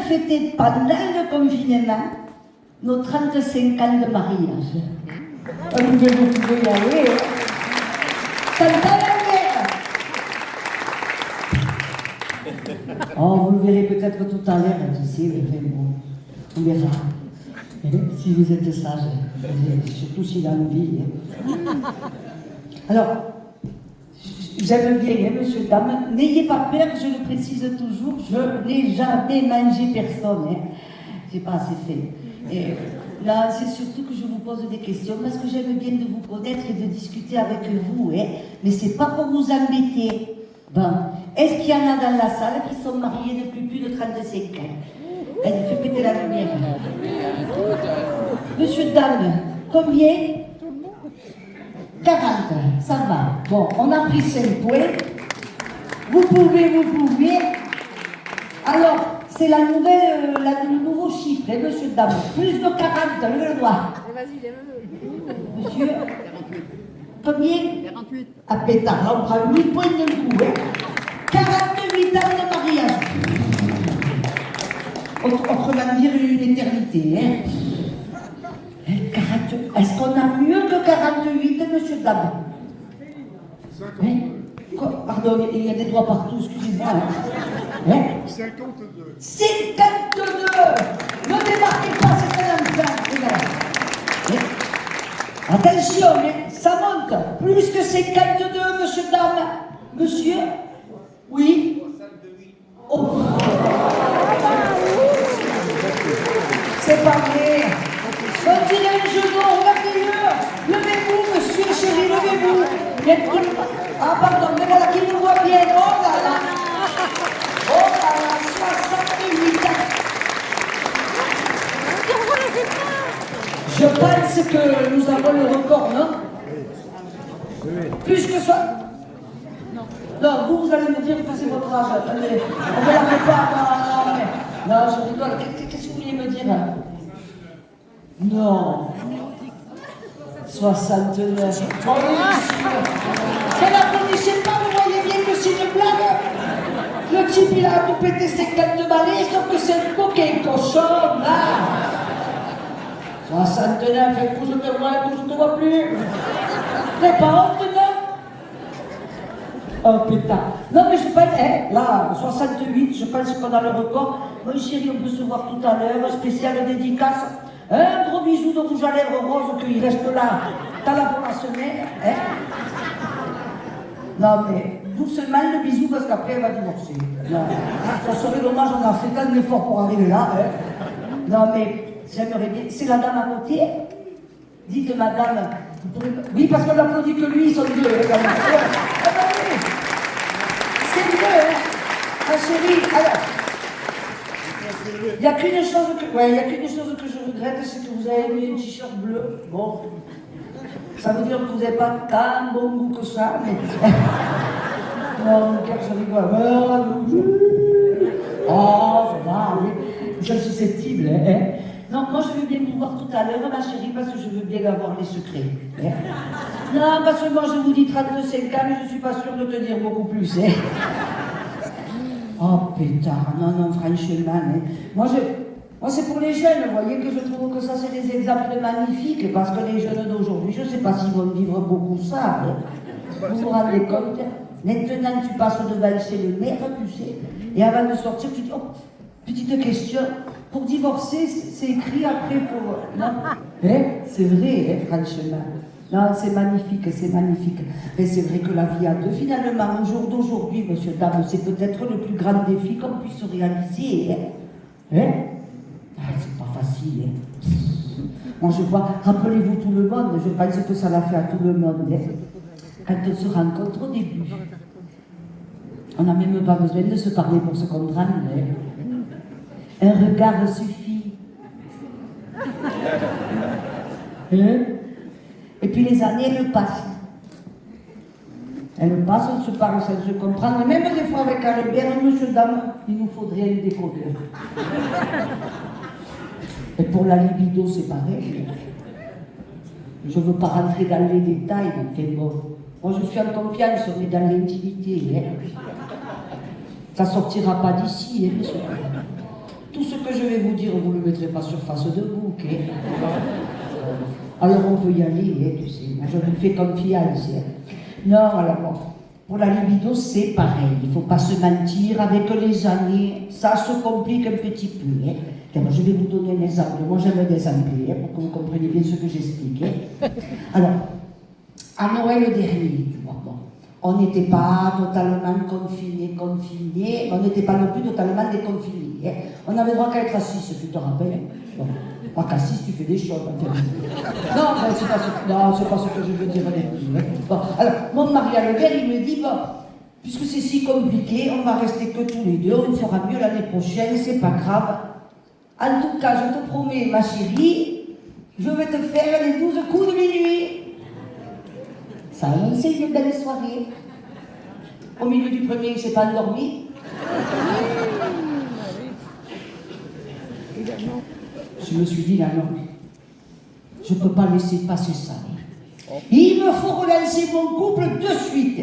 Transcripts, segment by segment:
fêté pendant le confinement nos 35 ans de mariage. Vous pouvez y aller. Tanta la mère. Oh, vous le verrez peut-être tout à l'heure, tu sais, mais bon, on verra. Si vous êtes sage, surtout s'il a envie. Alors, j'aime bien, monsieur, dame, n'ayez pas peur, je le précise toujours, je n'ai jamais mangé personne. J'ai pas assez fait. Et là, c'est surtout que je vous pose des questions parce que j'aime bien de vous connaître et de discuter avec vous. Mais c'est pas pour vous embêter. Bon, est-ce qu'il y en a dans la salle qui sont mariés depuis plus de 35 ans? Elle fait péter la lumière. Monsieur, dame, combien? 40, ça va. Bon, on a pris 5 points. Vous pouvez. Alors, c'est le nouveau chiffre, monsieur, dame. Plus de 40, levez le doigt. Vas-y, lève-le. Monsieur, combien? 48. À pétard, là, on prend 8 points de coup. 48 ans de mariage. Autrement dire, une éternité. 40... Est-ce qu'on a mieux que 48, monsieur, dame? 52. Pardon, il y a des doigts partout, excusez-moi. 52. 52. Ne démarquez pas, c'est un enfant. Attention, ça monte. Plus que 52, monsieur, dame. Monsieur? Oui? 68. Oh. C'est pas vrai. On dirait un genou, regardez-le. Levez-vous, monsieur, chéri, levez-vous. Ah, pardon, mais voilà qui nous voit bien. Oh là là. Oh là là, 68 ans. Je pense que nous avons le record, non? Plus que ça. Non, vous allez me dire que c'est votre âge. Attendez, on ne la fait pas. Non, je rigole. Qu'est-ce que vous voulez me dire? Non. 69. Oh, c'est la connaissez pas, vous voyez bien que c'est une blague. Le type, il a tout pété 52 balais, sauf que c'est un coquin cochon, là. 69, écoute, je te vois, écoute, je te vois plus. T'es pas honte, non? Oh putain. Non mais je pense, là, 68, je pense qu'on a le record. Mon chéri, on peut se voir tout à l'heure, spécial dédicace. Un gros bisou de rouge à lèvres rose qu'il reste là. T'as là pour la semaine, Non mais, doucement le bisou parce qu'après elle va divorcer. Non, ça serait dommage, on a fait tant d'efforts pour arriver là, Non mais, j'aimerais bien. C'est la dame à côté? Dites madame, vous pourrez... Oui, parce qu'on applaudit que lui, ils sont deux. C'est mieux, Ah chérie, alors. Il n'y a qu'une chose que je regrette, c'est que vous avez mis un t-shirt bleu. Bon. Ça veut dire que vous n'avez pas tant bon goût que ça, mais. Non, mon cœur, je rigole. Oh, ça va, oui. Vous êtes susceptible, Non, moi je veux bien vous voir tout à l'heure, ma chérie, parce que je veux bien avoir les secrets. Non, parce que moi je vous dis 35 ans, mais je ne suis pas sûre de tenir beaucoup plus. Oh pétard, non, franchement. Moi c'est pour les jeunes, vous voyez, que je trouve que ça c'est des exemples magnifiques, parce que les jeunes d'aujourd'hui, je ne sais pas s'ils vont vivre beaucoup ça. Vous vous rendez compte? Maintenant tu passes devant chez le maire, tu sais, et avant de sortir, tu dis, oh, petite question. Pour divorcer, c'est écrit après pour... Non, c'est vrai, franchement. Non, c'est magnifique, c'est magnifique. Mais c'est vrai que la vie à deux, finalement, au jour d'aujourd'hui, monsieur, dame, c'est peut-être le plus grand défi qu'on puisse réaliser. C'est pas facile. Moi, je vois, rappelez-vous tout le monde, je pense que ça l'a fait à tout le monde. Quand on se rencontre au début, on n'a même pas besoin de se parler pour se comprendre. Un regard suffit. Et puis les années, elles passent. Elles passent, on se parle sans se comprendre. Même des fois avec Albert, monsieur, dame, il nous faudrait un décodeur. Et pour la libido, c'est pareil. Je ne veux pas rentrer dans les détails, mais bon. Moi, je suis en confiance, on est dans l'intimité. Ça ne sortira pas d'ici, monsieur. tout ce que je vais vous dire, vous ne le mettrez pas sur face de bouc. Alors on peut y aller, tu sais, moi je vous fais confiance. Non, alors bon, pour la libido c'est pareil, il ne faut pas se mentir, avec les années, ça se complique un petit peu. Tiens, moi, je vais vous donner un exemple, moi j'aime des exemples, pour que vous compreniez bien ce que j'explique. Alors, à Noël dernier, tu vois, bon, on n'était pas totalement confinés, on n'était pas non plus totalement déconfinés. On avait droit qu'à être assis, tu te rappelles? Bon, pas qu'assis, tu fais des choses. Non, c'est pas ce que je veux dire. Bon, alors, mon mari Albert, il me dit, bon, puisque c'est si compliqué, on va rester que tous les deux, on fera mieux l'année prochaine, c'est pas grave. En tout cas, je te promets, ma chérie, je vais te faire les 12 coups de minuit. Ça a annoncé une belle soirée. Au milieu du premier, il ne s'est pas endormi. Je me suis dit, là, non, je ne peux pas laisser passer ça. Il me faut relancer mon couple de suite.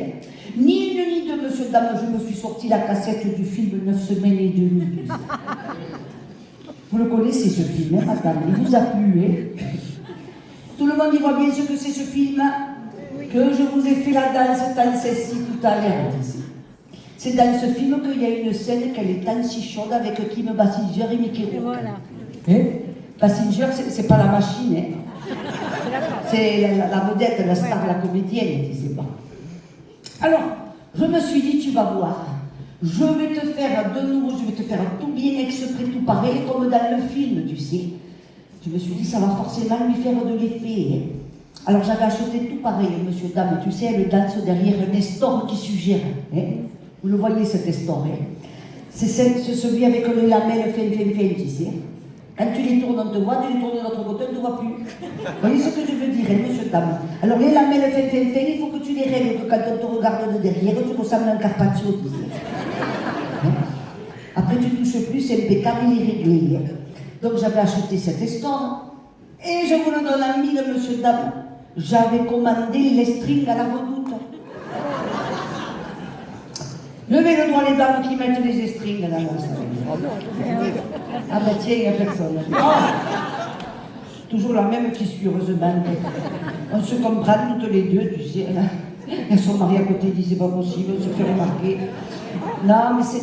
Ni une ni deux, monsieur, dame, je me suis sorti la cassette du film 9 semaines et demie. Vous le connaissez, ce film, hein, madame? Il vous a plu, hein? Tout le monde y voit bien ce que c'est, ce film, que je vous ai fait la danse Tansessi tout à l'heure. C'est dans ce film qu'il y a une scène qu'elle est tant si chaude avec Kim Basinger et Mickey Rourke. Voilà. Hein? Basinger, c'est pas la machine, hein? C'est la vedette, la star, la comédienne, tu sais pas. Alors, je me suis dit, tu vas voir, je vais te faire de nouveau, je vais te faire tout bien exprès, tout pareil, comme dans le film, tu sais. Je me suis dit, ça va forcément lui faire de l'effet. Hein. Alors j'avais acheté tout pareil, monsieur, dame, tu sais, elle danse derrière un estor qui suggère. Hein. Vous le voyez, cet estor. Hein. C'est celui avec les lamelles fin, tu sais. Quand tu les tournes, on te voit, tu les tournes de l'autre côté, on ne te voit plus. Vous voyez ce que je veux dire, hein, monsieur, dame? Alors les lamelles fin, il faut que tu les règles, que quand on te regarde de derrière, tu ressembles à un carpaccio, tu sais. Hein. Après, tu touches plus, c'est impeccable, il est réglé. Hein. Donc j'avais acheté cet estor, et je vous le donne en mille, monsieur, dame. J'avais commandé les strings à la redoute. Levez le doigt les dames qui mettent les estrings dans la salle. Ah bah tiens, il n'y a personne. Oh, toujours la même qui suit, heureusement. On se comprend toutes les deux, tu sais. Elles sont mariées à côté, ils disent c'est pas possible, on se fait remarquer. Non, mais c'est...